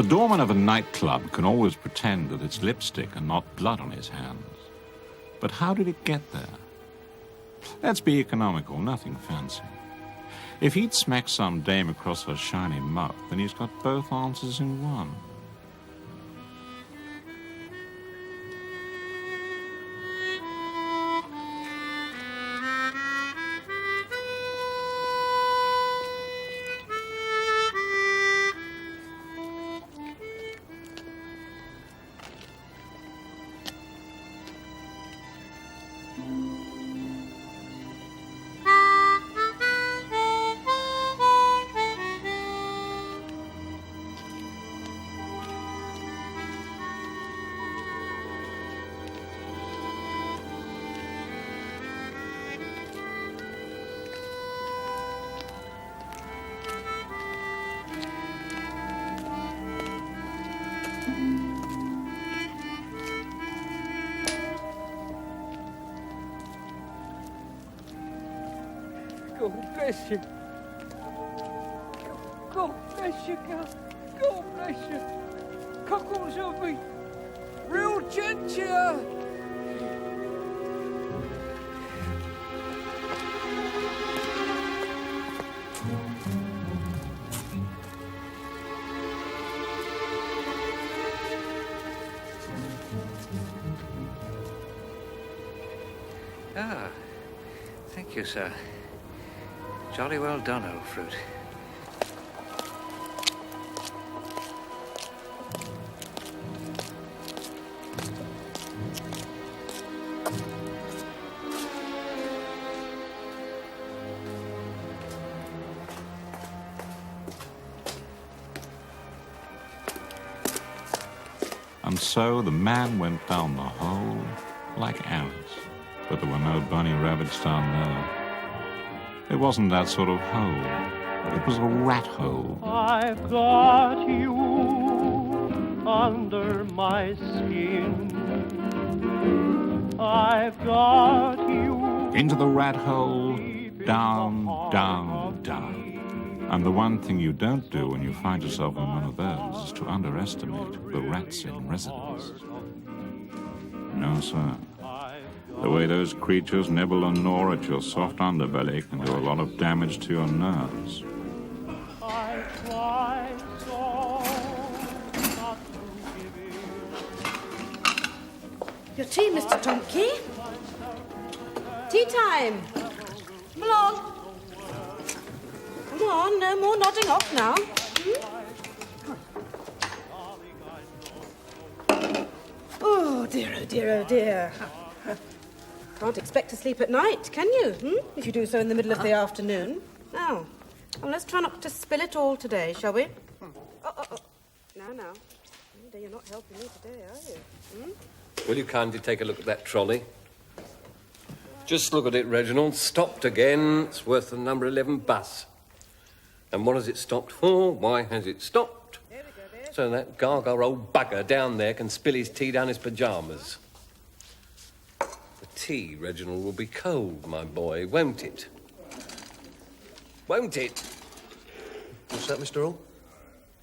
The doorman of a nightclub can always pretend that it's lipstick and not blood on his hands. But how did it get there? Let's be economical, nothing fancy. If he'd smacked some dame across her shiny mouth, then he's got both answers in one. God bless you. God bless you, girl. God bless you. Cockles of me. Real gentleman. Ah, thank you, sir. Jolly well done, old fruit. And so the man went down the hole like Alice. But there were no bunny rabbits down there. It wasn't that sort of hole. It was a rat hole. I've got you under my skin. I've got you. Into the rat hole, down, down, down. And the one thing you don't do when you find yourself in one of those is to underestimate the rats in residence. No, sir. The way those creatures nibble and gnaw at your soft underbelly can do a lot of damage to your nerves. I try so not to give in. Your tea, Mr. Tomkey. Tea time. Come along. Come on, no more nodding off now. Oh, dear, oh, dear, oh, dear. Can't expect to sleep at night, can you? If you do so in the middle of the afternoon. Now, well, let's try not to spill it all today, shall we? Oh. Now. You're not helping me today, are you? Will you kindly take a look at that trolley? Just look at it, Reginald. Stopped again. It's worth the number 11 bus. And what has it stopped for? Why has it stopped? There we go, there. So that gaga old bugger down there can spill his tea down his pyjamas. The tea, Reginald, will be cold, my boy, won't it? Won't it? What's that, Mr. Hall?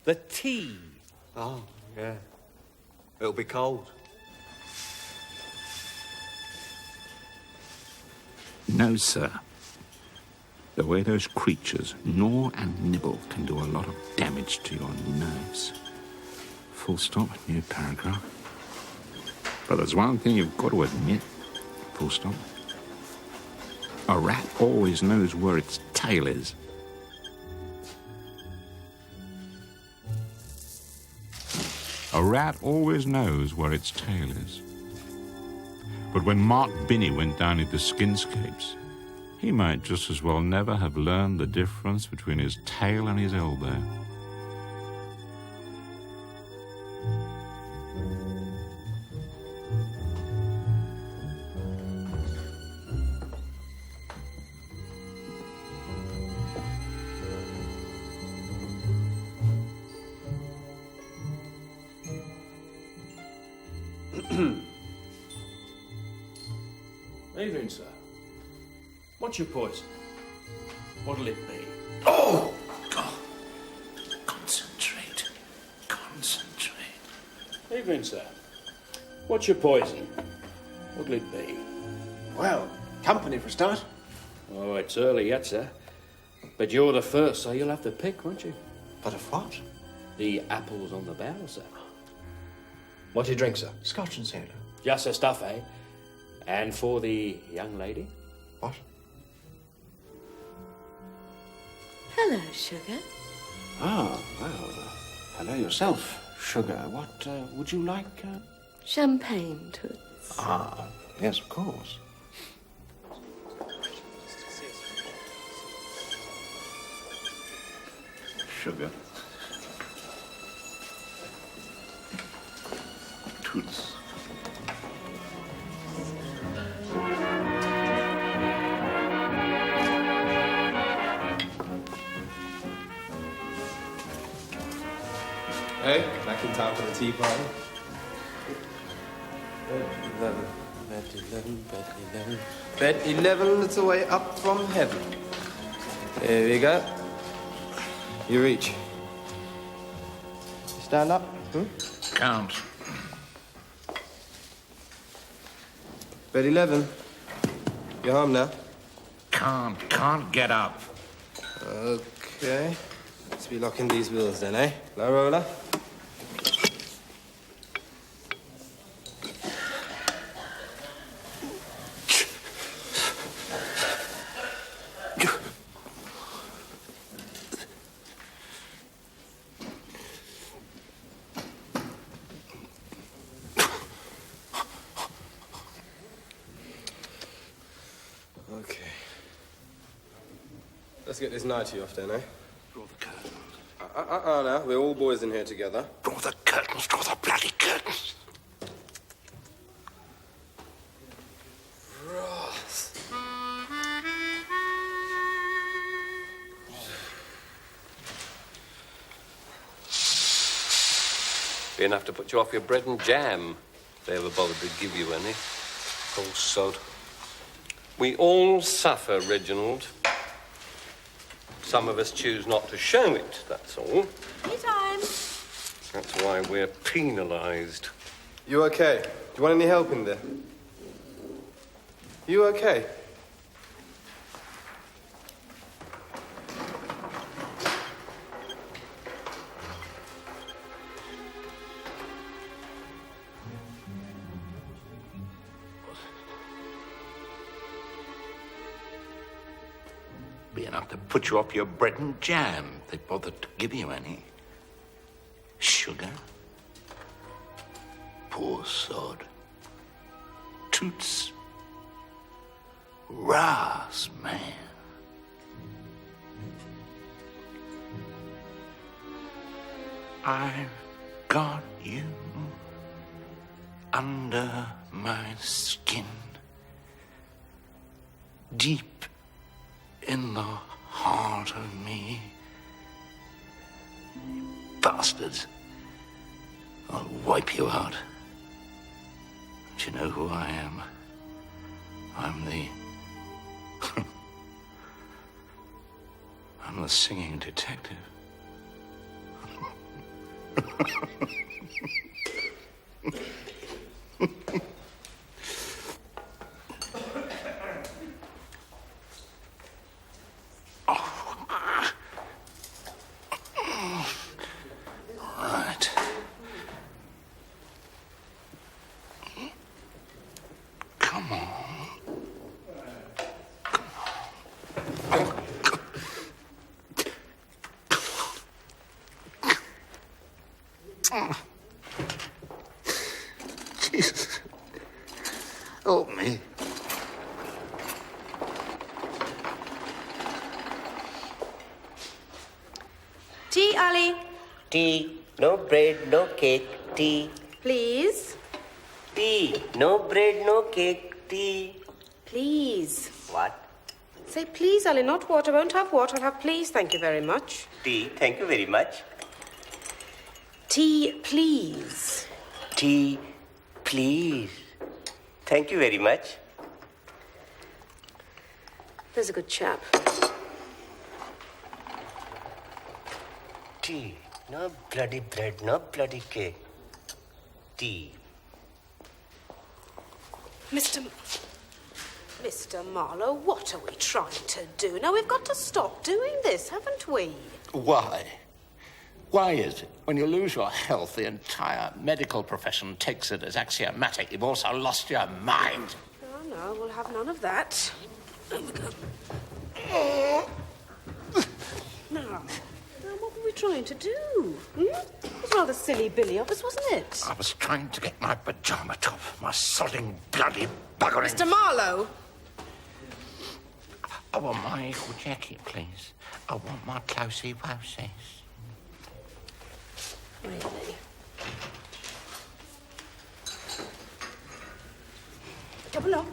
The tea. Oh, yeah. It'll be cold. No, sir. The way those creatures gnaw and nibble can do a lot of damage to your nerves. Full stop, new paragraph. But there's one thing you've got to admit. Full stop. A rat always knows where its tail is. A rat always knows where its tail is. But when Mark Binney went down into skinscapes, he might just as well never have learned the difference between his tail and his elbow. Evening, sir. What's your poison? What'll it be? Oh, God. Concentrate. Evening, sir. What's your poison? What'll it be? Well, company for a start. Oh, it's early yet, sir. But you're the first, so you'll have to pick, won't you? But of what? The apples on the barrel, sir. What do you drink, sir? Scotch and soda. Just the stuff, eh? And for the young lady? What? Hello, Sugar. Ah, well, hello yourself, Sugar. What would you like? Champagne, Toots. Ah, yes, of course. Sugar. Toots. Hey, back in time for the tea party? Bed 11, it's a way up from heaven. Here we go. You reach. You stand up. Count. Bed 11. You're home now. Can't get up. Okay. Let's be locking these wheels then, eh? Low roller. Okay. Let's get this nightie off then, eh? Draw the curtains. Now. We're all boys in here together. Draw the curtains. Draw the bloody curtains. Ross. Be enough to put you off your bread and jam, if they ever bothered to give you any. Old sod. We all suffer, Reginald. Some of us choose not to show it, that's all. Tea time. That's why we're penalised. You okay? Do you want any help in there? You okay? Be enough to put you off your bread and jam if they bothered to give you any. Sugar. Poor sod. Toots. Ras, man. I've got you under my skin. Deep in the heart of me. You bastards. I'll wipe you out. Don't you know who I am? I'm the... I'm the singing detective. Right. Come on. Jesus. Help me. Tea, Ali. Tea, no bread, no cake, tea. Please. Tea, no bread, no cake, tea. Please. What? Say please, Ali, not what. I won't have what. I'll have please. Thank you very much. Tea, thank you very much. Tea, please. Tea, please. Thank you very much. There's a good chap. Tea, no bloody bread, no bloody cake. tea. Mr. Marlowe, what are we trying to do? Now, we've got to stop doing this, haven't we? Why? Why is it when you lose your health, the entire medical profession takes it as axiomatic you've also lost your mind? Oh, no, we'll have none of that. There we go. Now, what were we trying to do? It was rather silly billy of us, wasn't it? I was trying to get my pyjama top, my sodding bloody buggering... Mr. Marlowe! I want my equal jacket, please. I want my closey-wosies. Really? Come along.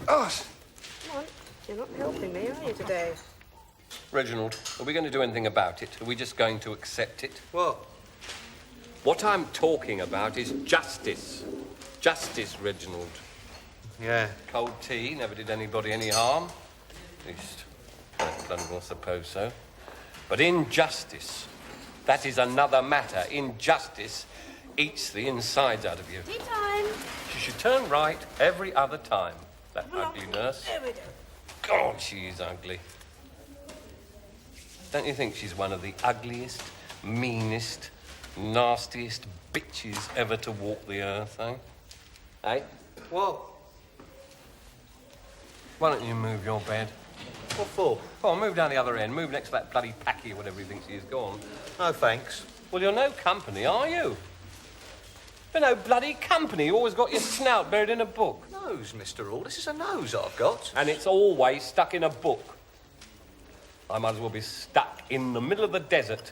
Oh. Come on. You're not helping me, are you, today? Reginald, are we going to do anything about it? Are we just going to accept it? What? What I'm talking about is justice. Justice, Reginald. Yeah. Cold tea never did anybody any harm. At least, I suppose so. But injustice, that is another matter. Injustice eats the insides out of you. Tea time. She should turn right every other time, that ugly nurse. There we go. God, she is ugly. Don't you think she's one of the ugliest, meanest, nastiest bitches ever to walk the earth, eh? Eh? What? Why don't you move your bed? What for? Come on, move down the other end. Move next to that bloody packy or whatever he thinks he is. Go on. No, thanks. Well, you're no company, are you? You're no bloody company. You always got your snout buried in a book. Nose, Mr. Hall. This is a nose I've got. And it's always stuck in a book. I might as well be stuck in the middle of the desert.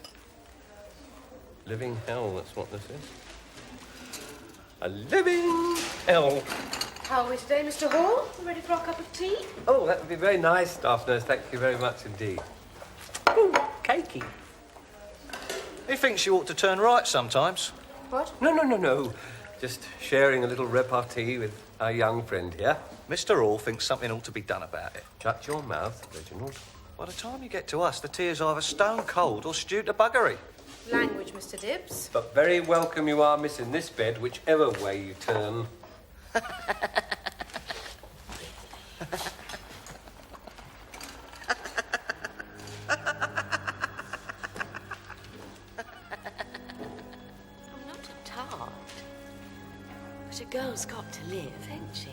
Living hell, that's what this is. A living hell. How are we today, Mr. Hall? Ready for our cup of tea? Oh, that would be very nice, staff nurse. Thank you very much indeed. Ooh, cakey. He thinks you ought to turn right sometimes. What? No. Just sharing a little repartee with our young friend here. Mr. Hall thinks something ought to be done about it. Shut your mouth, Reginald. By the time you get to us, the tea is either stone cold or stewed to buggery. Language, Mr. Dibbs. But very welcome you are, miss, in this bed, whichever way you turn. I'm not a tart, but a girl's got to live, ain't she?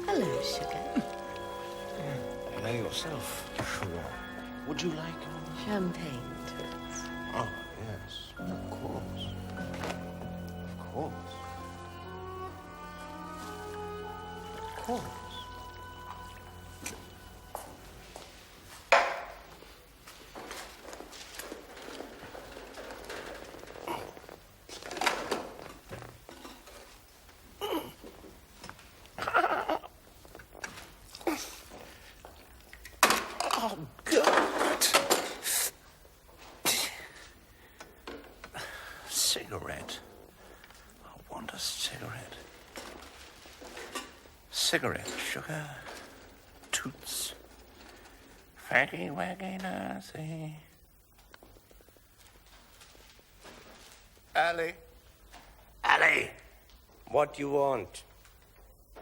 Hello, sugar. Hello yourself, sugar. Would you like... Champagne, Toots. Oh, yes, of course. Of course. Of course. Oh, God. Cigarette. I want a cigarette. Cigarette, sugar. Toots. Faggy, waggy, nazi. Ali. Ali! What you want?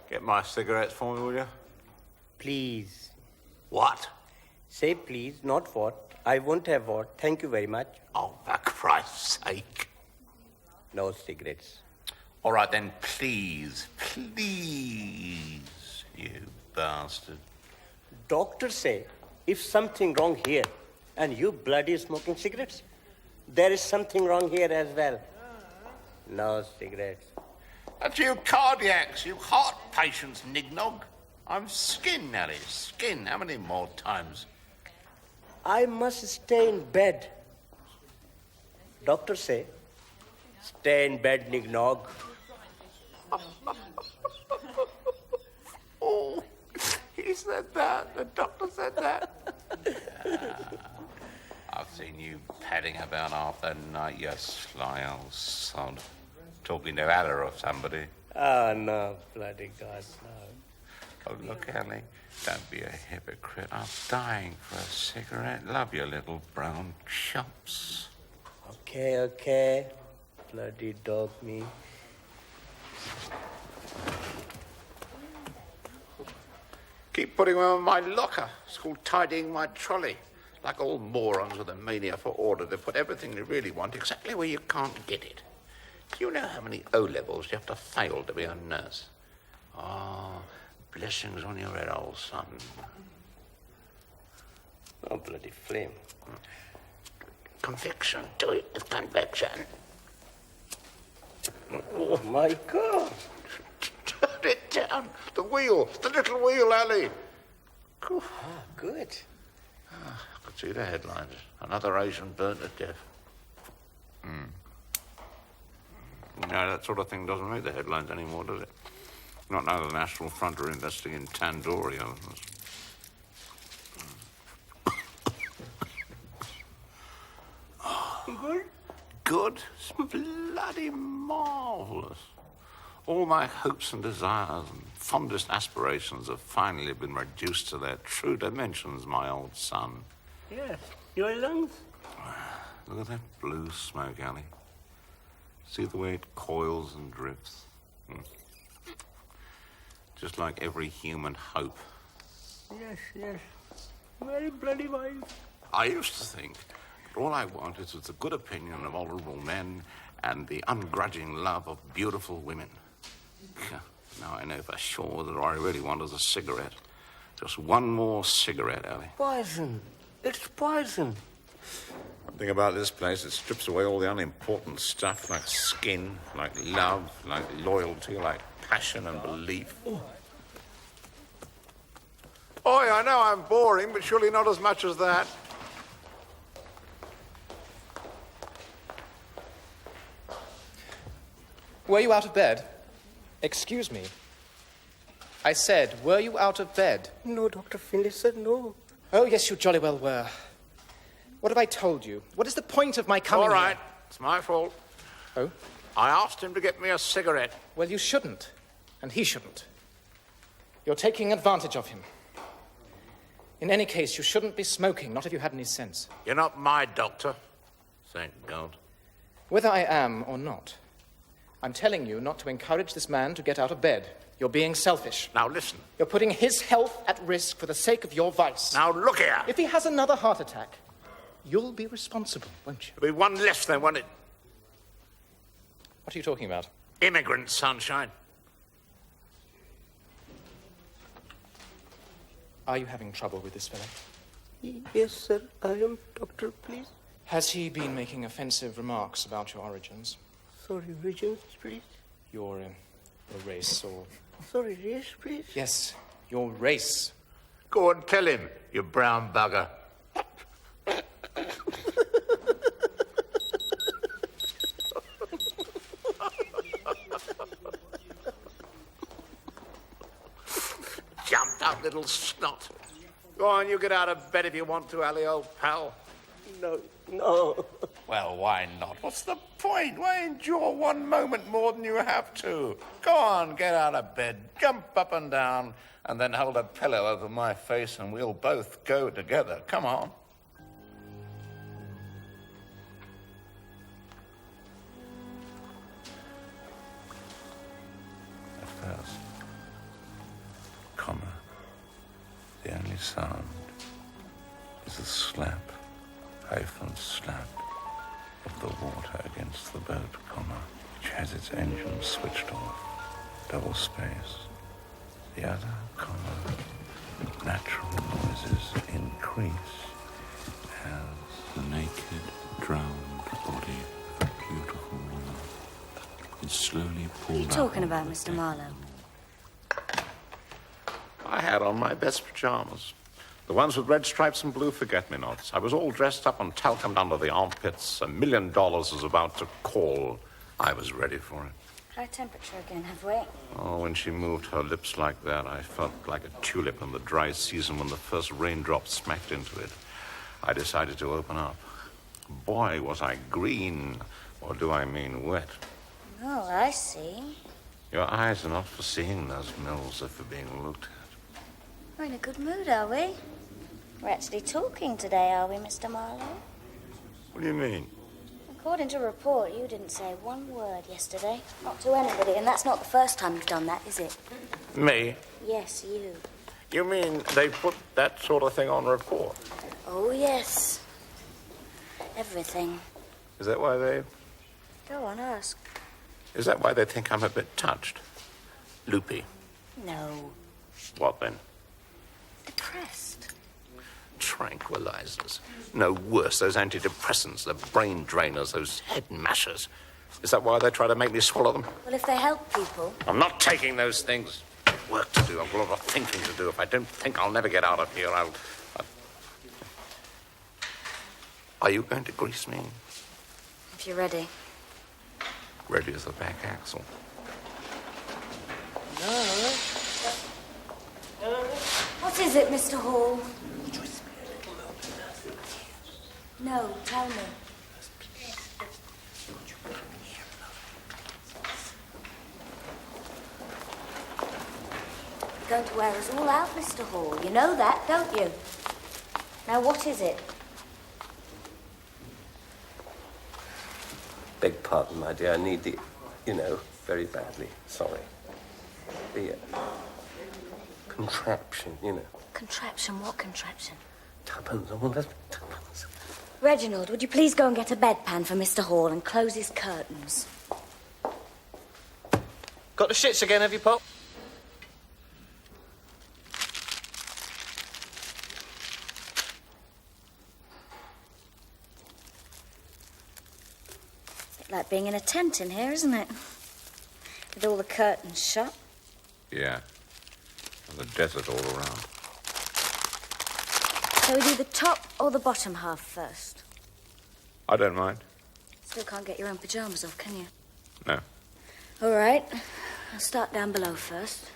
Get my cigarettes for me, will you? Please. What? Say please, not what. I won't have what. Thank you very much. Oh, for Christ's sake. No cigarettes. All right, then, please, you bastard. Doctor say, if something wrong here, and you bloody smoking cigarettes, there is something wrong here as well. No cigarettes. That's you cardiacs, you heart patients, nignog. I'm skin, Nelly, skin. How many more times? I must stay in bed. Doctor say, Stay in bed, Nignog. Oh, he said that. The doctor said that. I've seen you padding about half the night, you sly old sod. Talking to Ada or somebody. Oh, no, bloody God, no. Oh, look, Ellie, don't be a hypocrite. I'm dying for a cigarette. Love your little brown chops. Okay. Bloody dog me. Keep putting them in my locker. It's called tidying my trolley. Like all morons with a mania for order, they put everything they really want exactly where you can't get it. Do you know how many O-levels you have to fail to be a nurse? Oh, blessings on your head, old son. Oh, bloody flame. Conviction. Do it with conviction. Oh, my God. Turn it down. The wheel. The little wheel, Ellie. Oh, good. I could see the headlines. Another Asian burnt to death. No, that sort of thing doesn't make the headlines anymore, does it? Not now the National Front are investing in tandoori ovens. Good? Good? It's bloody marvellous. All my hopes and desires and fondest aspirations have finally been reduced to their true dimensions, my old son. Yes. Your lungs? Look at that blue smoke, Ellie. See the way it coils and drifts? Just like every human hope. Yes. Very bloody wise. I used to think that all I wanted was the good opinion of honourable men and the ungrudging love of beautiful women. Now I know for sure that all I really want is a cigarette. Just one more cigarette, Ellie. Poison. It's poison. One thing about this place, it strips away all the unimportant stuff like skin, like love, like loyalty, like passion and belief. Oi, I know I'm boring, but surely not as much as that. Were you out of bed? Excuse me. I said, were you out of bed? No, Dr. Finlay said no. Oh, yes, you jolly well were. What have I told you? What is the point of my coming All right, here? it's my fault. Oh? I asked him to get me a cigarette. Well, you shouldn't, and he shouldn't. You're taking advantage of him. In any case, you shouldn't be smoking, not if you had any sense. You're not my doctor. Thank God. Whether I am or not, I'm telling you not to encourage this man to get out of bed. You're being selfish. Now listen. You're putting his health at risk for the sake of your vice. Now look here. If he has another heart attack, you'll be responsible, won't you? There'll be one less than one. What are you talking about? Immigrant sunshine. Are you having trouble with this fellow? Yes, sir. I am. Doctor, please. Has he been making offensive remarks about your origins? Sorry, regions, please. Your race, or... Sorry, race, please. Yes, your race. Go and tell him, you brown bugger. Jumped up, little snot. Go on, you get out of bed if you want to, Ally, old pal. No. Well, why not? What's the point? Why endure one moment more than you have to? Go on, get out of bed, jump up and down, and then hold a pillow over my face and we'll both go together. Come on. At first, comma, the only sound is the slap, hyphen slap, of the water against the boat, comma, which has its engine switched off, double space. The other, comma, natural noises increase as the naked, drowned body of a beautiful woman is slowly pulled out. What are you talking about, Mr. Marlowe? I had on my best pajamas. The ones with red stripes and blue forget-me-nots. I was all dressed up and talcumed under the armpits. $1 million was about to call. I was ready for it. High temperature again, have we? Oh, when she moved her lips like that, I felt like a tulip in the dry season when the first raindrop smacked into it. I decided to open up. Boy, was I green, or do I mean wet? Oh, I see. Your eyes are not for seeing those mills, they're for being looked at. We're in a good mood, are we? We're actually talking today, are we, Mr. Marlowe? What do you mean? According to report, you didn't say one word yesterday. Not to anybody, and that's not the first time you've done that, is it? Me? Yes, you. You mean they put that sort of thing on report? Oh, yes. Everything. Is that why they... Go on, ask. Is that why they think I'm a bit touched? Loopy? No. What then? Depressed. Tranquilizers. No worse, those antidepressants, the brain drainers, those head mashers. Is that why they try to make me swallow them? Well, if they help people... I'm not taking those things. Work to do. I've got a lot of thinking to do. If I don't think I'll never get out of here, I'll... Are you going to grease me? If you're ready. Ready as the back axle. No. What is it, Mr. Hall? No, tell me. You're going to wear us all out, Mr. Hall. You know that, don't you? Now, what is it? Beg pardon, my dear. I need the, very badly. Sorry. The contraption, Contraption? What contraption? Tuppence. All that tuppence. Reginald, would you please go and get a bedpan for Mr. Hall and close his curtains? Got the shits again, have you, Pop? Bit like being in a tent in here, isn't it? With all the curtains shut. Yeah. And the desert all around. So we do the top or the bottom half first? I don't mind. Still can't get your own pyjamas off, can you? No. All right. I'll start down below first.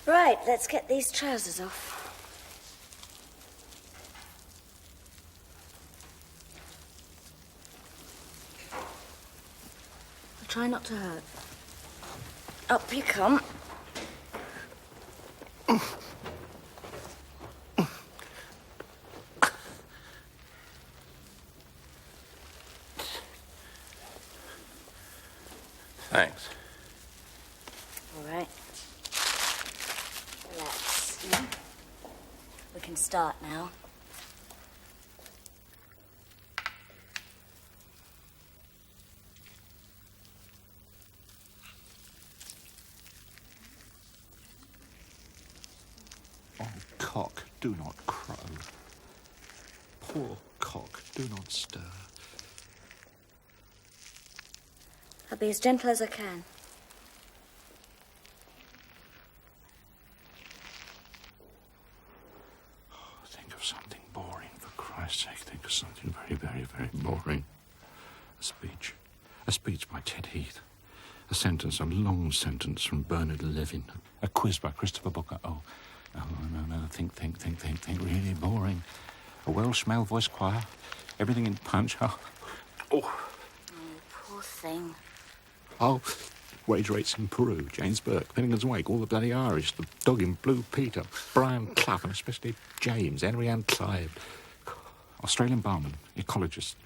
Right, let's get these trousers off. I'll try not to hurt. Up you come. Thanks. All right. Relax. We can start now. Oh, cock, do not crow. Poor cock, do not stir. I'll be as gentle as I can. Think of something boring, for Christ's sake. Think of something very, very, very boring. A speech. A speech by Ted Heath. A sentence, a long sentence from Bernard Levin. A quiz by Christopher Booker. Oh, no. Think. Really boring. A Welsh male voice choir. Everything in punch. Oh. Poor thing. Oh, wage rates in Peru, James Burke, Finnegan's Wake, all the bloody Irish, the dog in Blue Peter, Brian Clough, and especially James, Henry Ann Clive, Australian barman, ecologist,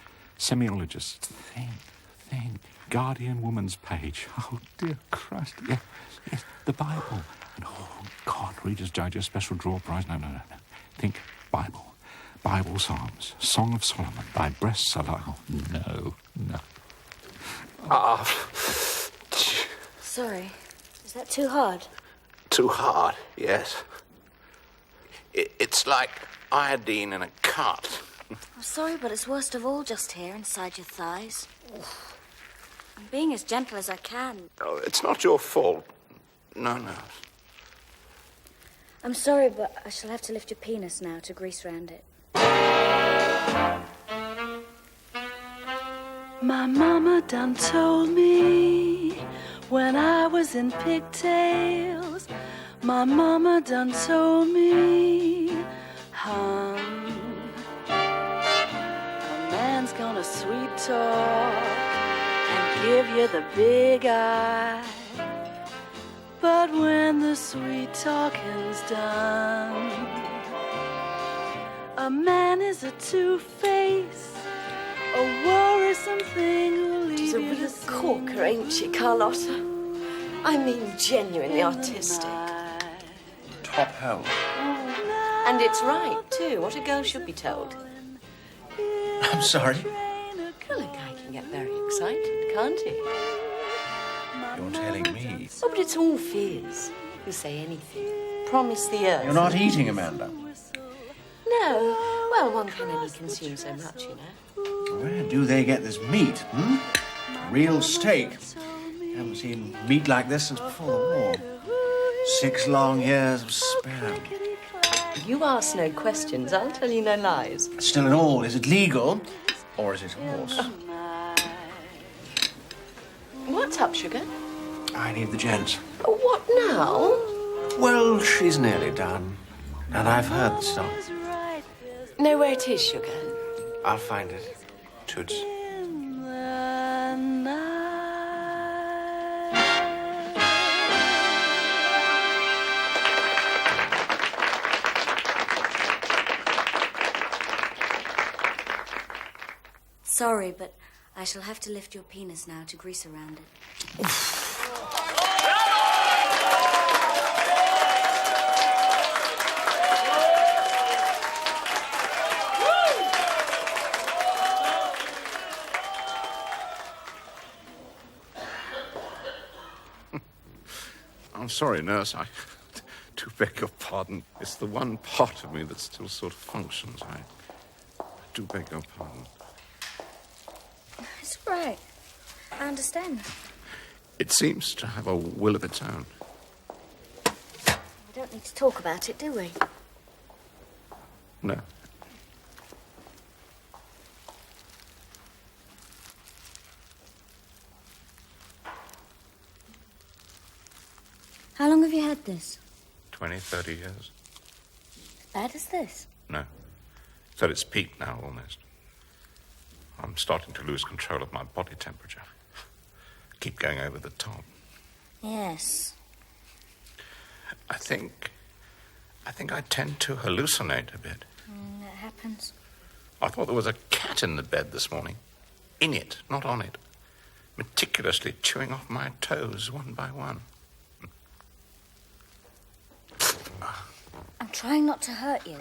semiologist, think, Guardian Woman's Page. Oh, dear Christ, yes, the Bible. And, oh, God, Reader's Digest Special Draw Prize. No. Think Bible. Bible Psalms, Song of Solomon by Bress Salah. Oh, no. Sorry. Is that too hard? Too hard, yes. It's like iodine in a cut. I'm sorry, but it's worst of all just here, inside your thighs. I'm being as gentle as I can. Oh, it's not your fault. No. I'm sorry, but I shall have to lift your penis now to grease round it. My mama done told me when I was in pigtails. My mama done told me, hon, a man's gonna sweet talk and give you the big eye. But when the sweet talking's done, a man is a two-face, a worrisome thing who'll leave She's a you real the same. corker, ain't she, Carlotta? I mean, genuinely artistic. Top help. And it's right, too. What a girl should be told. I'm sorry. Well, a guy can get very excited, can't he? You're telling me. Oh, but it's all fizz. You say anything. Promise the earth. You're not eating, Amanda. No. Well, one can only consume so much, you know. Where do they get this meat, Real steak. Haven't seen meat like this since before the war. 6 long years of spam. You ask no questions, I'll tell you no lies. Still in all, is it legal or is it horse? What's up, sugar? I need the gents. Oh, what now? Well, she's nearly done. And I've heard the song. Know where it is, sugar? I'll find it. Toots. Sorry, but I shall have to lift your penis now to grease around it. I'm sorry, nurse. I do beg your pardon. It's the one part of me that still sort of functions. I do beg your pardon. It's all right. I understand. It seems to have a will of its own. We don't need to talk about it, do we? No. How long have you had this? 20, 30 years. Bad as this? No. It's at its peak now, almost. I'm starting to lose control of my body temperature. Keep going over the top. Yes. I think I tend to hallucinate a bit. That happens. I thought there was a cat in the bed this morning. In it, not on it. Meticulously chewing off my toes one by one. I'm trying not to hurt you.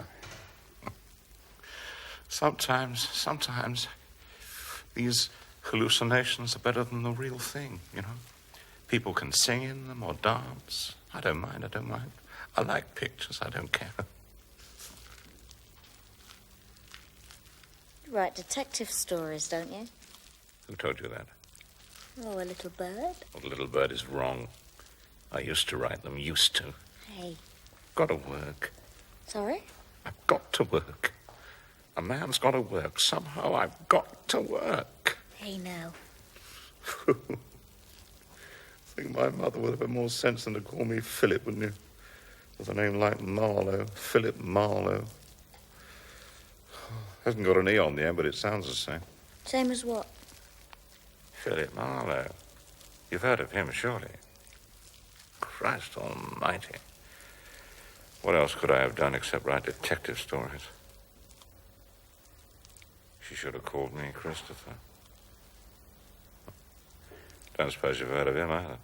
Sometimes, these hallucinations are better than the real thing, you know. People can sing in them or dance. I don't mind. I like pictures, I don't care. You write detective stories, don't you? Who told you that? Oh, a little bird. Well, the little bird is wrong. I used to write them, used to. Hey. Got to work. Sorry? I've got to work. A man's got to work. Somehow I've got to work. Hey, now. I think my mother would have had more sense than to call me Philip, wouldn't you? With a name like Marlowe. Philip Marlowe. Hasn't got an E on the end, but it sounds the same. Same as what? Philip Marlowe. You've heard of him, surely? Christ almighty. What else could I have done except write detective stories? She should have called me Christopher. Don't suppose you've heard of him either.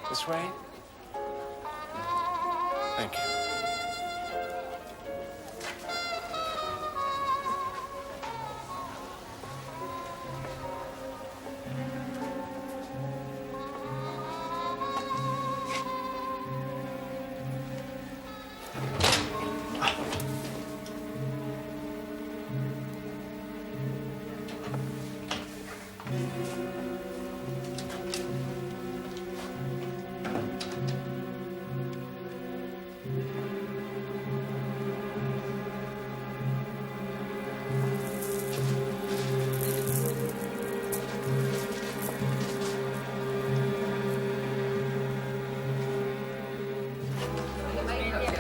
This way? Thank you.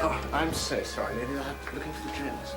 Oh, I'm so sorry, lady. I'm looking for the gents.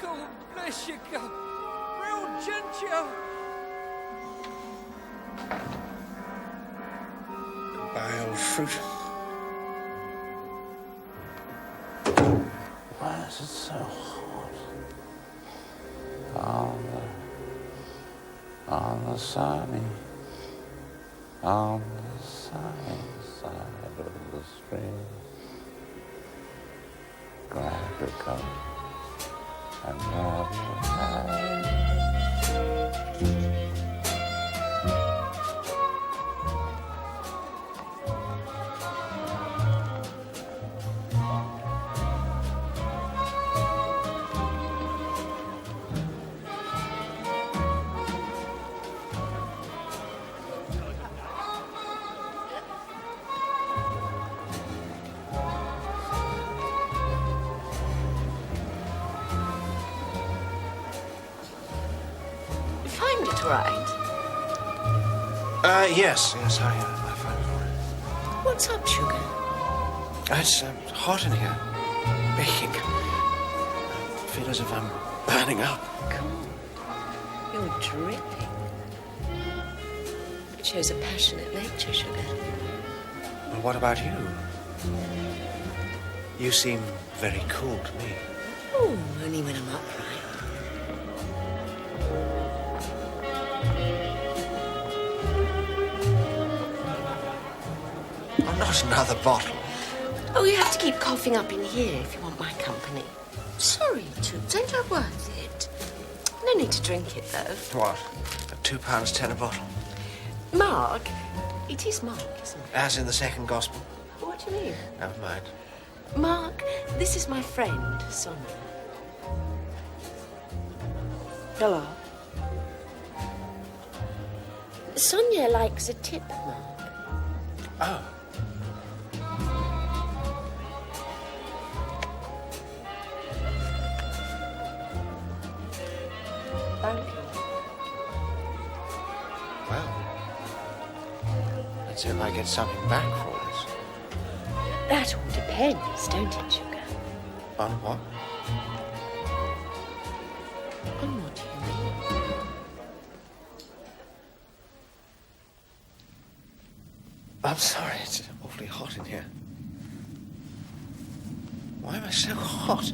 God bless you, God. Real genteel. Goodbye, old fruit. Why is it so hot? On the sunny side of the stream, glad to come and grab your hand. Find it right. Yes, I find it all right. What's up, sugar? It's hot in here. Baking. I feel as if I'm burning up. You're dripping. It shows a passionate nature, sugar. Well, what about you? You seem very cool to me. Oh, only when I'm upright. Oh, not another bottle. Oh, you have to keep coughing up in here if you want my company. Sorry, Toots, ain't I worth it? No need to drink it, though. What? £2.10 a bottle? Mark? It is Mark, isn't it? As in the second gospel? What do you mean? Never mind. Mark, this is my friend, Sonia. Hello. Sonia likes a tip, Mark. Oh. Thank you. Well, let's see if I get something back for this. That all depends, don't it, sugar? On what? On what do you mean? I'm sorry, it's awfully hot in here. Why am I so hot?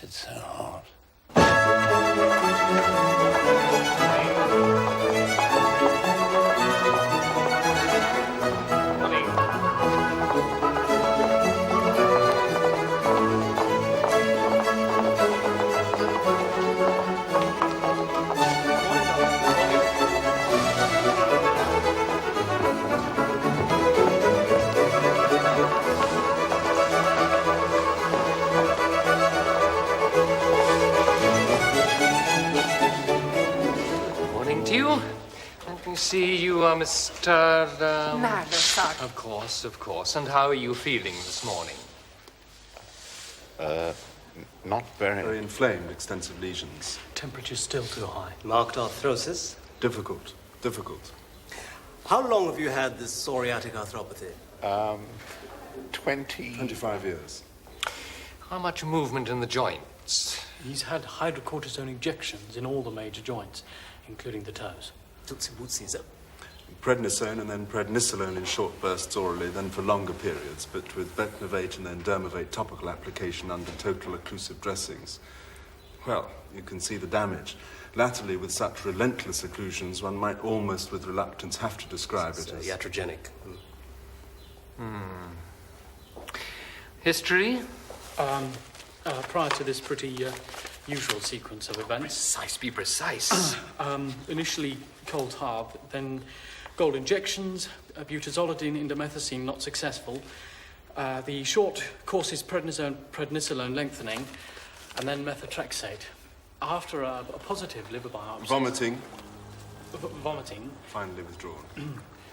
It's so hot. see you are Mr. Marlowe, Sergeant. Of course. And how are you feeling this morning? Not very. Very inflamed, extensive lesions. Temperature's still too high. Marked arthrosis? Difficult. How long have you had this psoriatic arthropathy? 25 years. How much movement in the joints? He's had hydrocortisone injections in all the major joints, including the toes. Tutsi-wutsi, Prednisone and then prednisolone in short bursts orally, then for longer periods, but with betnovate and then dermovate topical application under total occlusive dressings. Well, you can see the damage. Latterly, with such relentless occlusions, one might almost with reluctance have to describe it as... iatrogenic. History? Prior to this pretty usual sequence of events. Be precise. Initially cold heart, then gold injections, butazolidine, indomethacin not successful. The short course is prednisolone lengthening, and then methotrexate. After a positive liver biopsy... Vomiting. Vomiting. Finally withdrawn.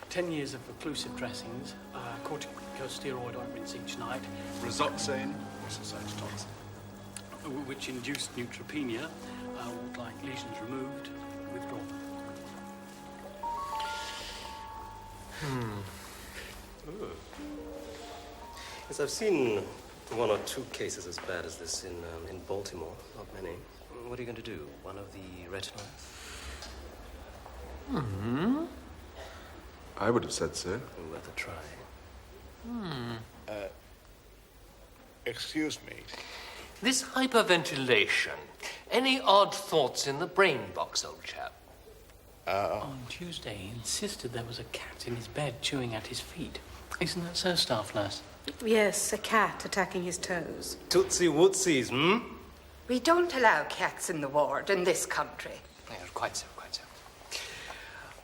10 years of occlusive dressings, corticosteroid ointments each night. Rosoxane, also cytotoxic. Which induced neutropenia, like lesions removed, withdrawn. Yes, I've seen one or two cases as bad as this in Baltimore. Not many. What are you going to do? One of the retinoids? I would have said so. Worth a try. Excuse me. This hyperventilation. Any odd thoughts in the brain box, old chap? On Tuesday, he insisted there was a cat in his bed chewing at his feet. Isn't that so, staff nurse? Yes, a cat attacking his toes. Tootsie-wootsies, We don't allow cats in the ward in this country. Yeah, quite so.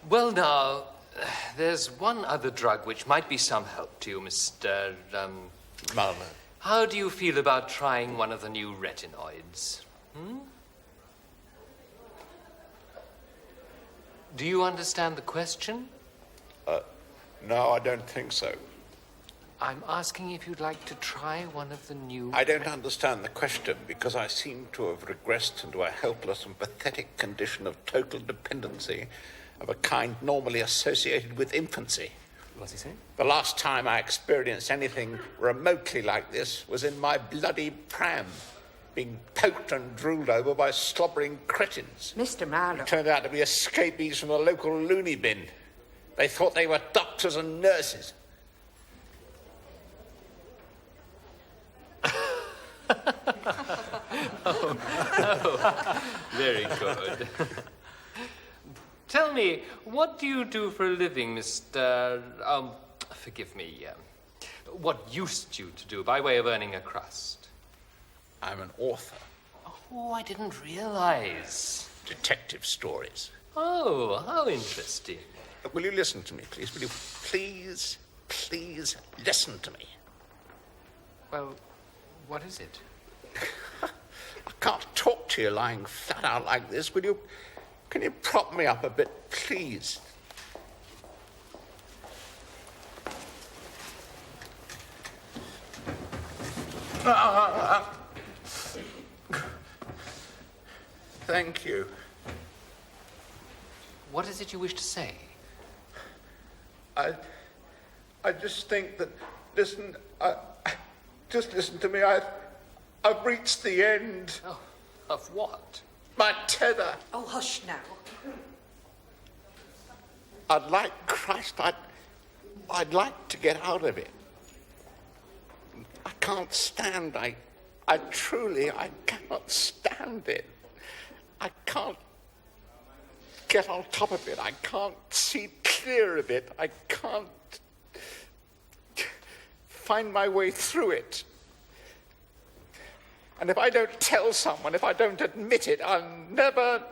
Well, now, there's one other drug which might be some help to you, Mr. Marlowe. How do you feel about trying one of the new retinoids? Do you understand the question? No, I don't think so. I'm asking if you'd like to try one of the new... I don't understand the question because I seem to have regressed into a helpless and pathetic condition of total dependency of a kind normally associated with infancy. What's he saying? The last time I experienced anything remotely like this was in my bloody pram, being poked and drooled over by slobbering cretins. Mr. Marlowe. It turned out to be escapees from the local loony bin. They thought they were doctors and nurses. Very good. Tell me, what do you do for a living, Mr. Forgive me. What used you to do by way of earning a crust? I'm an author. Oh, I didn't realize. Detective stories. Oh, how interesting. Will you listen to me, please? Will you please listen to me? Well, what is it? I can't talk to you lying flat out like this. Can you prop me up a bit, please? Thank you. What is it you wish to say? I just think that, just listen to me. I've reached the end. Oh, of what? My tether. Oh, hush now. I'd like to get out of it. I can't stand. I truly cannot stand it. I can't get on top of it. I can't see clear of it. I can't find my way through it. And if I don't tell someone, if I don't admit it, I'll never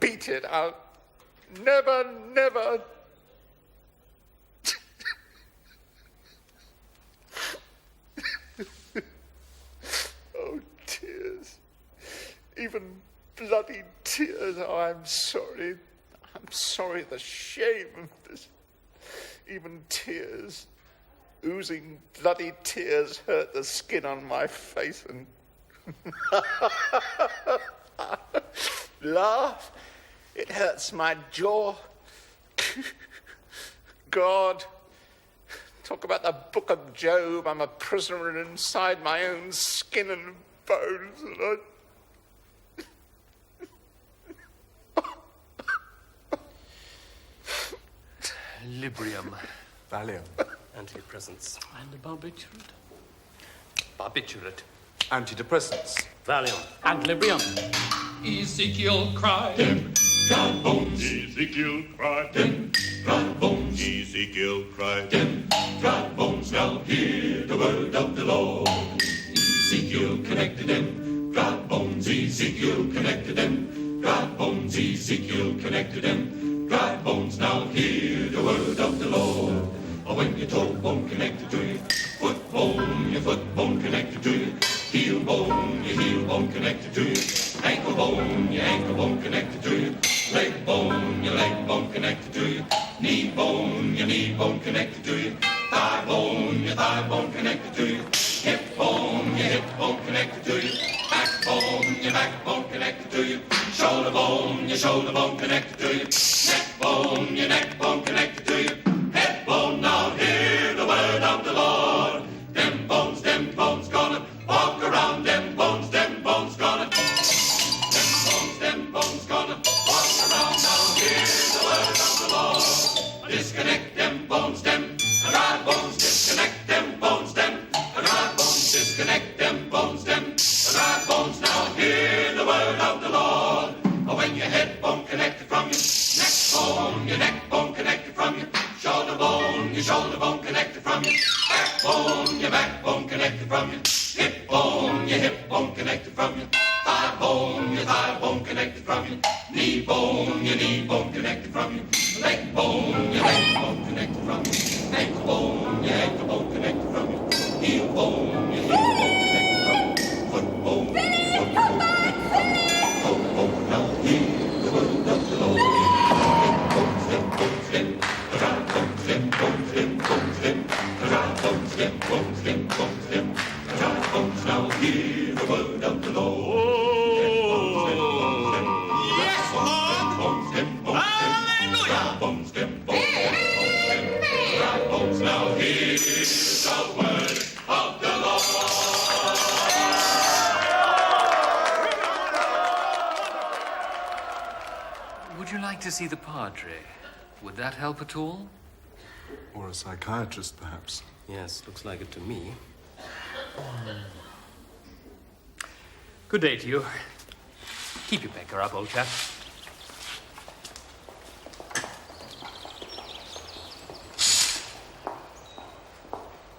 beat it. I'll never... Oh, tears. Even bloody tears. Oh, I'm sorry. I'm sorry, the shame of this. Even tears, oozing bloody tears, hurt the skin on my face and... Laugh, it hurts my jaw. God, talk about the book of Job. I'm a prisoner inside my own skin and bones, and I... Librium. Valium. Antidepressants. And a barbiturate. Barbiturate. Antidepressants. Valium. And Librium. Ezekiel cried, dry bones. Ezekiel cried, dry bones. Ezekiel cried, dry bones. Now hear the word of the Lord. Ezekiel connected them, dry bones. Ezekiel connected them, dry bones. Ezekiel connected them, dry bones. Now hear the word of the Lord. When your toe bone connected to your foot bone connected to your heel bone connected to your ankle bone connected to your leg bone connected to your knee bone connected to your thigh bone connected to your hip bone connected to your back bone connected to your shoulder bone connected to your neck bone connected to your head bone. Now hear the word of the Lord. Them bones gonna walk around. Them bones gonna. Them bones gonna walk around. Now hear the word of the Lord. Disconnect them bones, dry bones. Disconnect them bones, dry bones. Disconnect them bones, dry bones. Now hear the word of the Lord. When your head bone connected from your neck bone connected from your shoulder bone connected from your back bone connected from your hip bone connected from your thigh bone connected from your knee bone connected from your leg bone connected from your ankle bone connected from your heel bone connected from your foot bone connected from your toe bone. Now hear the word of the Lord. Now hear the word of the Lord. Yes, Lord. Hallelujah. Now hear the word of the Lord. Would you like to see the Padre? Would that help at all? Or a psychiatrist, perhaps. Yes, looks like it to me. Good day to you. Keep your pecker up, old chap.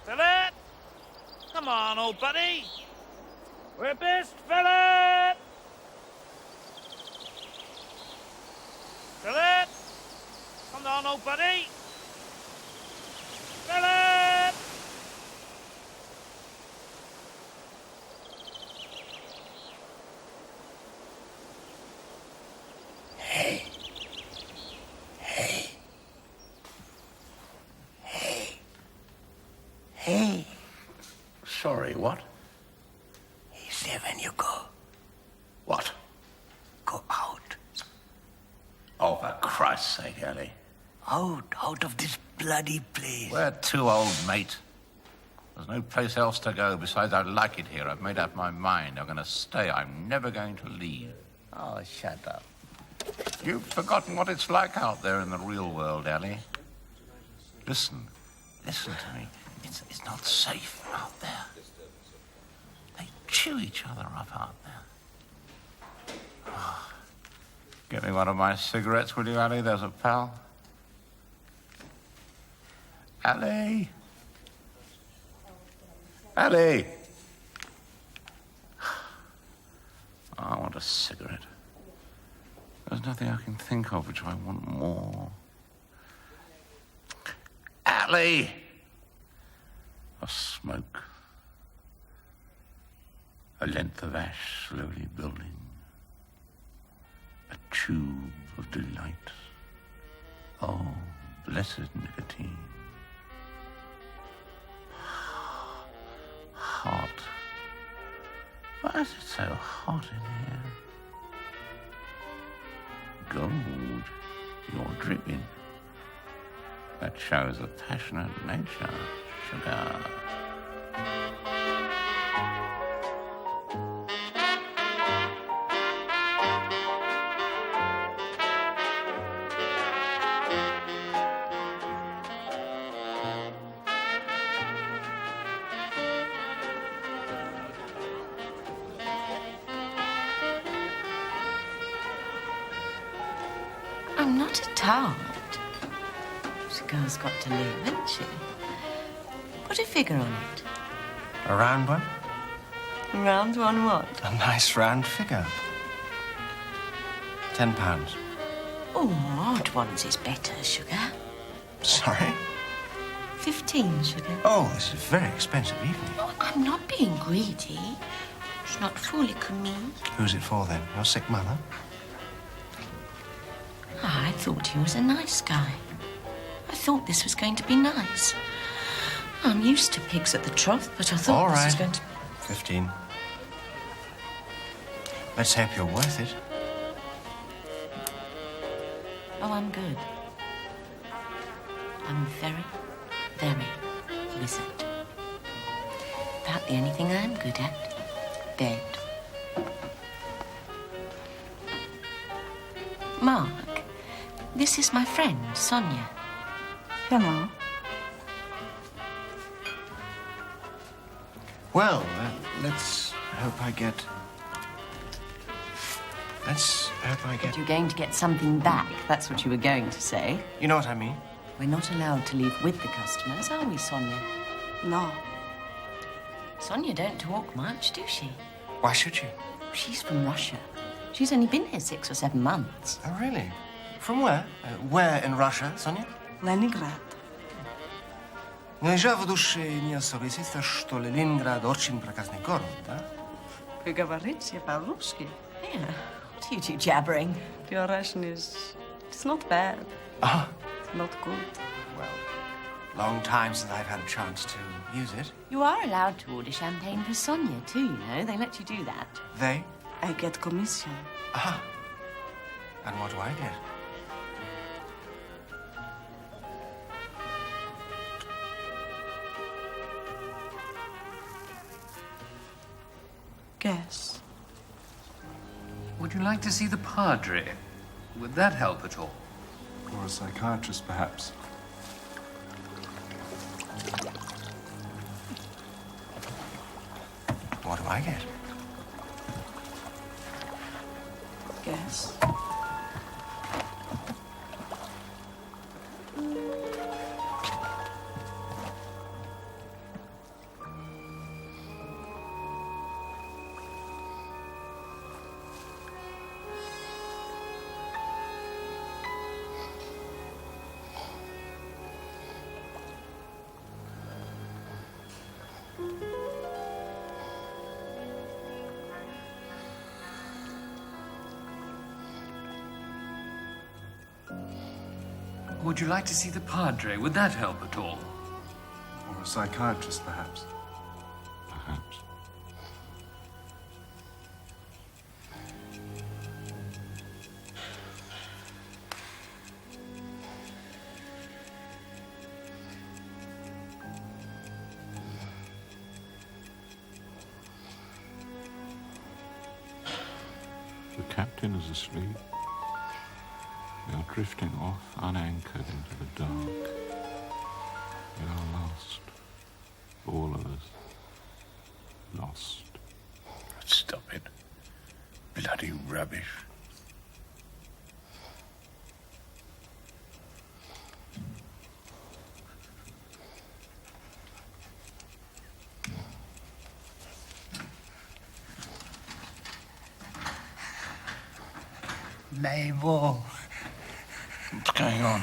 Philip! Come on, old buddy. We're best, Philip! Philip! Come on, old buddy. Philip! Hey. Sorry, what? He's there when you go. What? Go out. Oh, for Christ's sake, Ellie. Out of this bloody place. We're too old, mate. There's no place else to go. Besides, I like it here. I've made up my mind. I'm going to stay. I'm never going to leave. Oh, shut up. You've forgotten what it's like out there in the real world, Ellie. Listen to me. It's not safe out there. They chew each other up out there. Oh. Get me one of my cigarettes, will you, Ellie? There's a pal. Ellie? Ellie! I want a cigarette. There's nothing I can think of which I want more. Ellie! A smoke. A length of ash slowly building. A tube of delight. Oh, blessed nicotine. Hot. Why is it so hot in here? Gold, you're dripping. That shows a passionate nature, sugar. I'm not a tart. This girl's got to live, hasn't she? Put a figure on it. A round one? Round one what? A nice round figure. £10. Oh, odd ones is better, sugar. Sorry? 15, sugar. Oh, this is a very expensive evening. Oh, I'm not being greedy. It's not fully coming. Who's it for, then? Your sick mother? I thought he was a nice guy. I thought this was going to be nice. I'm used to pigs at the trough, but I thought All this was right. going to... 15. Let's hope you're worth it. Oh, I'm good. I'm very, very wizard. About the only thing I'm good at. Bed. Mark, this is my friend, Sonia. Hello. Well, let's hope I get... Let's hope I get... You're going to get something back. That's what you were going to say. You know what I mean? We're not allowed to leave with the customers, are we, Sonia? No. Sonia don't talk much, do she? Why should you? She's from Russia. She's only been here 6 or 7 months. Oh, really? From where? Where in Russia, Sonia? Leningrad. Нельзя в душе не согласиться, что Ленинград очень прекрасный город, да? Вы говорите по-русски? Yeah. What are you two jabbering? Your Russian is... It's not bad. Ah. It's not good. Well, long time since I've had a chance to use it. You are allowed to order champagne for Sonia, too, you know. They let you do that. They? I get commission. Ah. And what do I get? Guess. Would you like to see the Padre? Would that help at all? Or a psychiatrist, perhaps. What do I get? Guess. Would you like to see the Padre? Would that help at all? Or a psychiatrist, perhaps. Perhaps. The captain is asleep. We are drifting off unanchored into the dark. We are lost. All of us. Lost. Stop it. Bloody rubbish. Mabel. What's going on?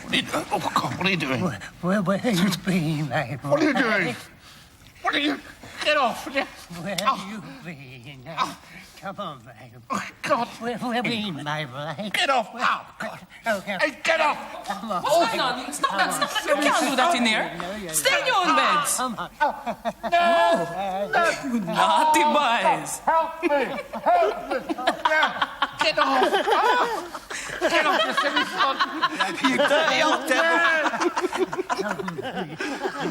What are you doing? Oh, God, what are you doing? Where you been, Mabel? What are you doing? What are you... Get off! Where have you been? Come on, babe. Oh, God! Where have you been, my boy? Get off! Oh, God! Okay. Hey, get off! Come on. What's going on? Stop that! You can't do that in here. Stay in your own beds. Come on. No! You naughty boys. Help me! Help me! Get off! Oh. Get off the silly son! You dirty old devil!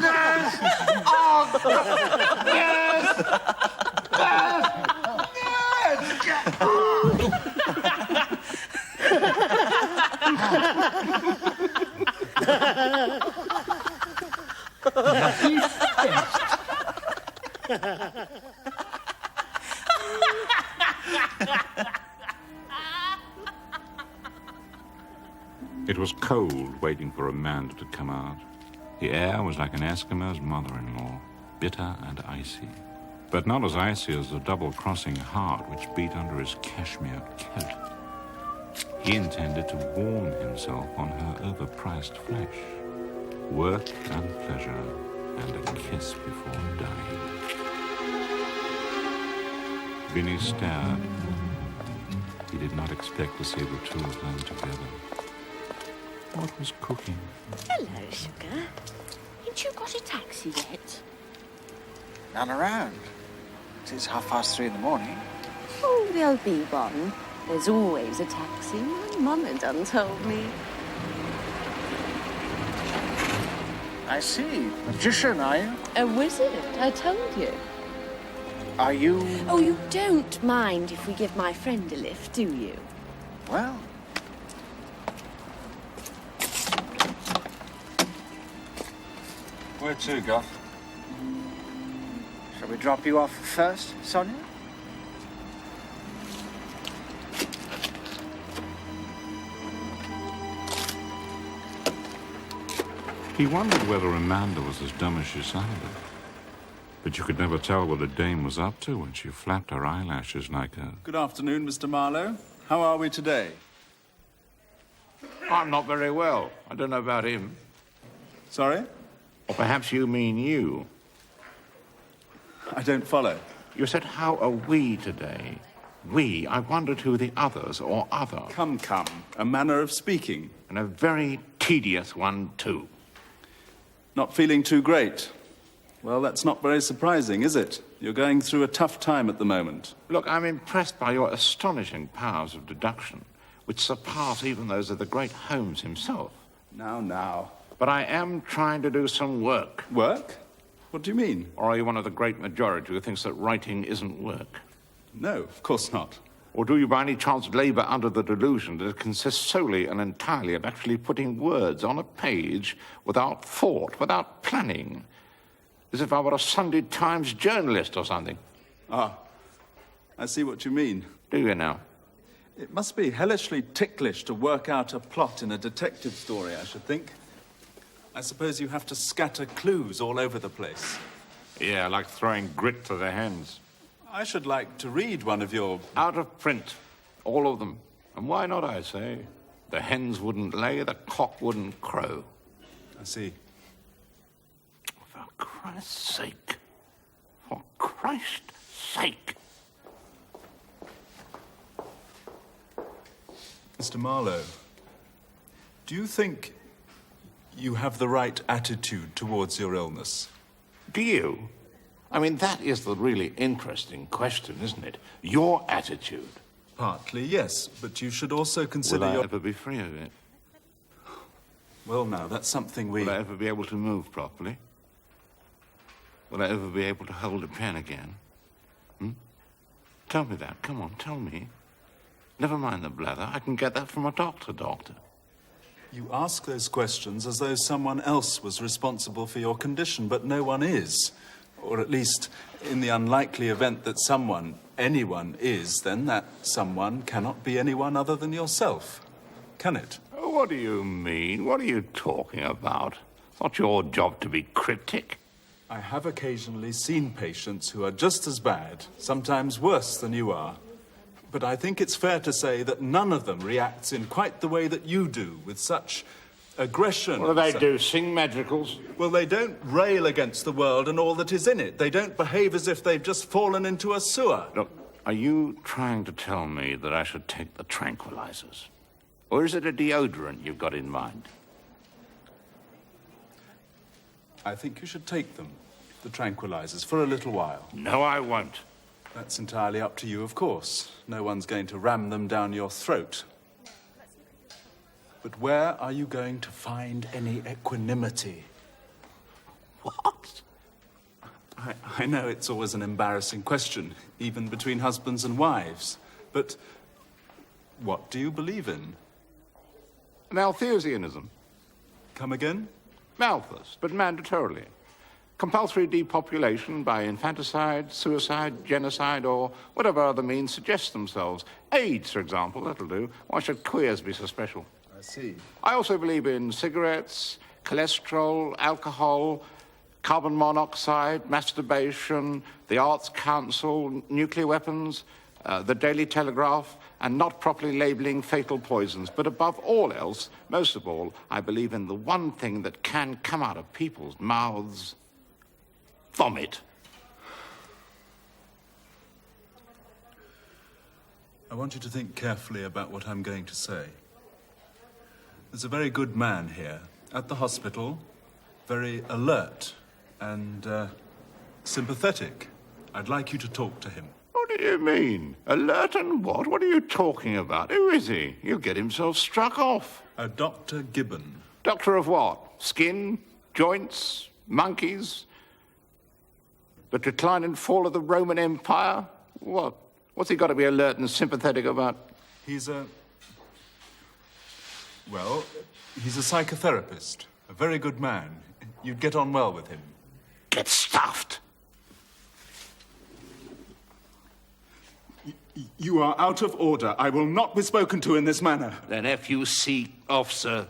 Yes! Oh, God! Yes! Yes! It was cold waiting for Amanda to come out. The air was like an Eskimo's mother-in-law, bitter and icy. But not as icy as the double-crossing heart which beat under his cashmere coat. He intended to warm himself on her overpriced flesh. Work and pleasure and a kiss before dying. Vinny stared. He did not expect to see the two of them together. What was cooking? Hello, sugar. Ain't you got a taxi yet? None around. It's 3:30 in the morning. Oh, there'll be one. There's always a taxi. My mama done told me. I see. Magician, are you? A wizard, I told you. Are you... Oh, you don't mind if we give my friend a lift, do you? Well... Where to, Goff? Shall we drop you off first, Sonia? He wondered whether Amanda was as dumb as she sounded. But you could never tell what the dame was up to when she flapped her eyelashes like a... Good afternoon, Mr. Marlowe. How are we today? I'm not very well. I don't know about him. Sorry? Or perhaps you mean you. I don't follow. You said, how are we today? We. I wondered who the others or other. Come, come. A manner of speaking. And a very tedious one, too. Not feeling too great? Well, that's not very surprising, is it? You're going through a tough time at the moment. Look, I'm impressed by your astonishing powers of deduction, which surpass even those of the great Holmes himself. Now. But I am trying to do some work. Work? What do you mean? Or are you one of the great majority who thinks that writing isn't work? No, of course not. Or do you by any chance labour under the delusion that it consists solely and entirely of actually putting words on a page without thought, without planning? As if I were a Sunday Times journalist or something. Ah, I see what you mean. Do you now? It must be hellishly ticklish to work out a plot in a detective story, I should think. I suppose you have to scatter clues all over the place. Yeah, like throwing grit to the hens. I should like to read one of your... Out of print. All of them. And why not, I say? The hens wouldn't lay, the cock wouldn't crow. I see. For Christ's sake. For Christ's sake. Mr. Marlowe, do you think you have the right attitude towards your illness? Do you? I mean, that is the really interesting question, isn't it? Your attitude. Partly, yes, but you should also consider Will I your... ever be free of it? Well, now, that's something we... Will I ever be able to move properly? Will I ever be able to hold a pen again? Tell me that. Come on, tell me. Never mind the blather. I can get that from a doctor. You ask those questions as though someone else was responsible for your condition, but no one is. Or at least, in the unlikely event that anyone is, then that someone cannot be anyone other than yourself. Can it? Oh, what do you mean? What are you talking about? It's not your job to be cryptic. I have occasionally seen patients who are just as bad, sometimes worse than you are. But I think it's fair to say that none of them reacts in quite the way that you do, with such aggression. What do they do, sing madrigals? Well, they don't rail against the world and all that is in it. They don't behave as if they've just fallen into a sewer. Look, are you trying to tell me that I should take the tranquilizers? Or is it a deodorant you've got in mind? I think you should take them, the tranquilizers, for a little while. No, I won't. That's entirely up to you, of course. No one's going to ram them down your throat. But where are you going to find any equanimity? What? I know it's always an embarrassing question, even between husbands and wives. But what do you believe in? Malthusianism. Come again? Malthus, but mandatorily. Compulsory depopulation by infanticide, suicide, genocide, or whatever other means suggest themselves. AIDS, for example, that'll do. Why should queers be so special? I see. I also believe in cigarettes, cholesterol, alcohol, carbon monoxide, masturbation, the Arts Council, nuclear weapons, the Daily Telegraph, and not properly labelling fatal poisons. But above all else, most of all, I believe in the one thing that can come out of people's mouths: vomit. I want you to think carefully about what I'm going to say. There's a very good man here at the hospital, very alert and sympathetic. I'd like you to talk to him. What do you mean? Alert and what? What are you talking about? Who is he? He'll get himself struck off. A Dr. Gibbon. Doctor of what? Skin? Joints? Monkeys? The decline and fall of the Roman Empire? What? What's he got to be alert and sympathetic about? He's a psychotherapist. A very good man. You'd get on well with him. Get stuffed. You are out of order. I will not be spoken to in this manner. Then FUC, officer.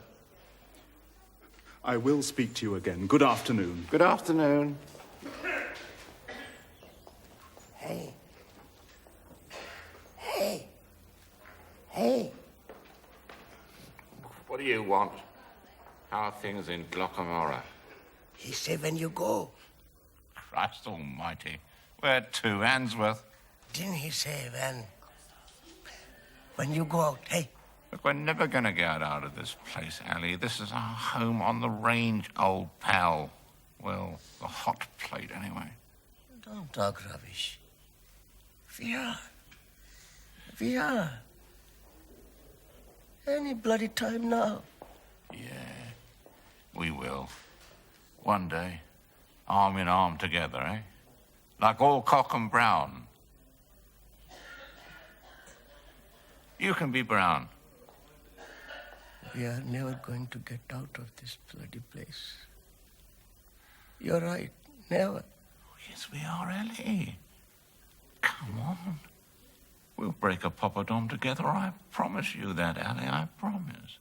I will speak to you again. Good afternoon. Good afternoon. Hey. Hey. Hey. What do you want? How are things in Glockamora? He said when you go. Christ almighty. Where to, Answorth? Didn't he say when you go out, hey? Look, we're never going to get out of this place, Ali. This is our home on the range, old pal. Well, the hot plate, anyway. Don't talk rubbish. We are. Any bloody time now. Yeah, we will. One day, arm in arm together, eh? Like all Cock and Brown. You can be Brown. We are never going to get out of this bloody place. You're right, never. Yes, we are, Ellie. Come on. We'll break a poppadom together, I promise you that, Ali, I promise.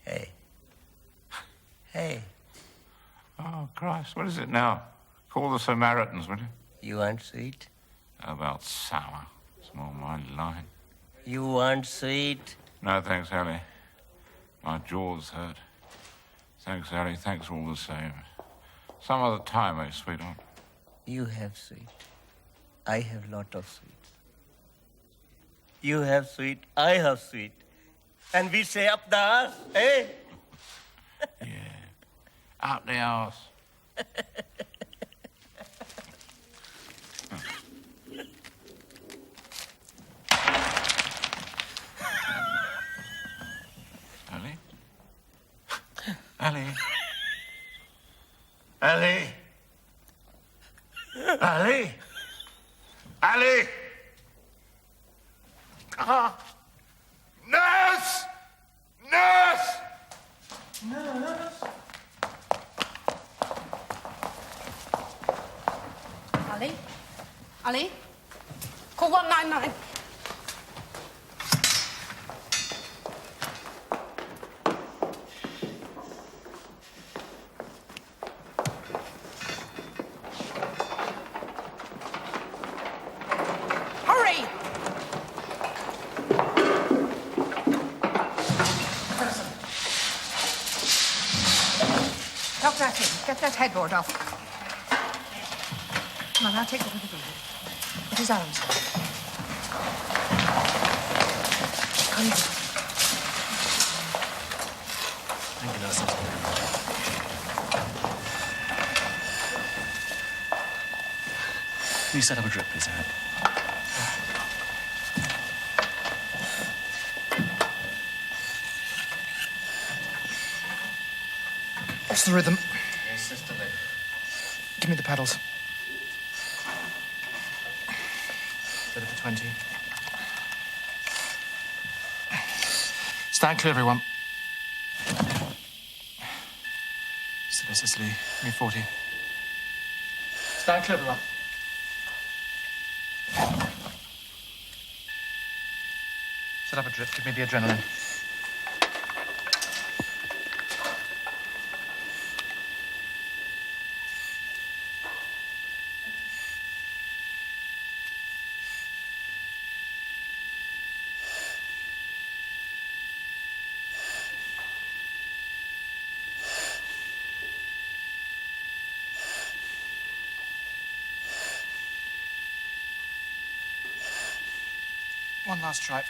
Hey. Hey. Oh, Christ, what is it now? Call the Samaritans, will you? You want sweet? How about sour? It's more my line. You want sweet? No, thanks, Ellie. My jaw's hurt. Thanks, Ellie. Thanks all the same. Some other time, eh, sweetheart? You have sweet. I have lot of sweet. You have sweet. I have sweet. And we say up the arse, eh? Yeah. Out the arse. Ellie? Ellie? Ellie? Ellie? Ellie? Ah! Nurse! Nurse! Nurse? Ali? Ali? Call 199. that in. Get that headboard off. Come on, I'll take the little baby. Put his arms down. Come here. Thank you, nurses. Can you set up a drip, please, Eric? What's the rhythm? Yes, sisterly. Give me the paddles. Set it for 20. Stand clear, everyone. Sicily, give me 40. Stand clear, everyone. Set up a drip. Give me the adrenaline. One last try.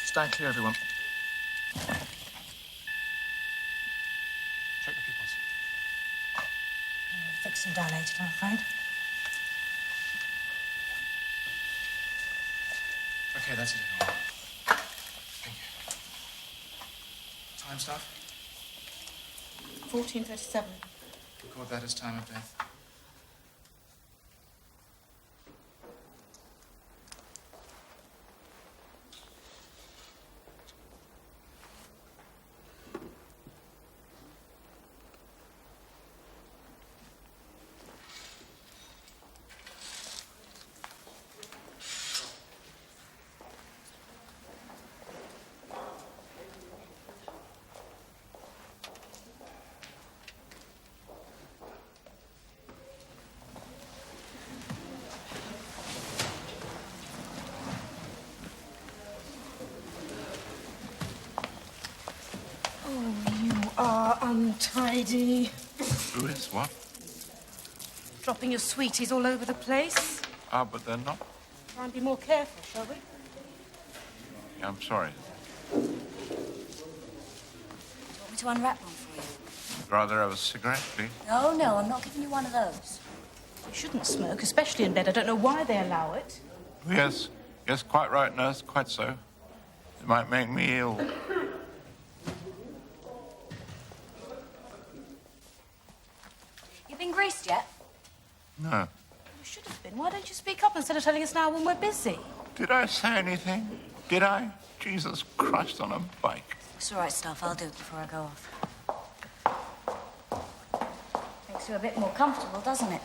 Stand clear, everyone. Check the pupils. Fixed and dilated, I'm afraid. Okay, that's it, everyone. Thank you. Time, staff? 14:37. Record that as time of death. Untidy. Who is what? Dropping your sweeties all over the place. Ah, but they're not. Try and be more careful, shall we? Yeah, I'm sorry. Want me to unwrap one for you? Rather have a cigarette, please. No, no, I'm not giving you one of those. You shouldn't smoke, especially in bed. I don't know why they allow it. Yes, yes, quite right, nurse, quite so. It might make me ill. You been greased yet? No. You should have been. Why don't you speak up instead of telling us now when we're busy? Did I say anything? Did I? Jesus Christ on a bike. It's all right, stuff. I'll do it before I go off. Makes you a bit more comfortable, doesn't it?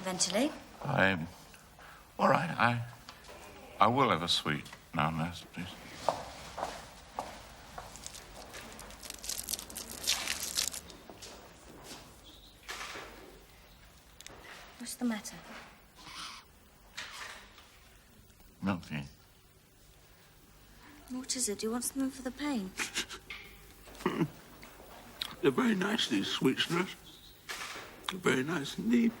Eventually. I'm... All right, I will have a sweet now, nurse, please. What's the matter? Nothing. What is it? Do you want something for the pain? They're very nice, these sweets, nurse. They're very nice indeed.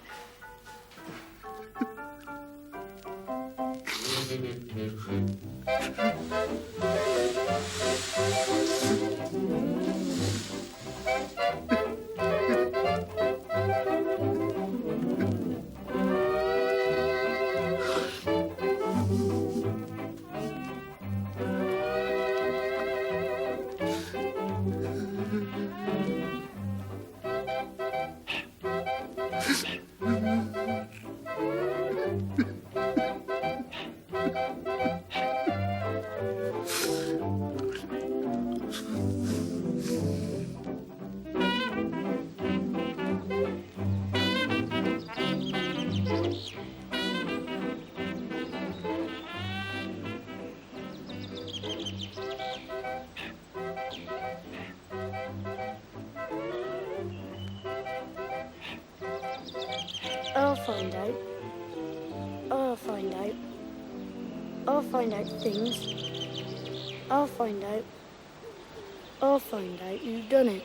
I'll find out. I'll find out. I'll find out things. I'll find out. I'll find out you've done it.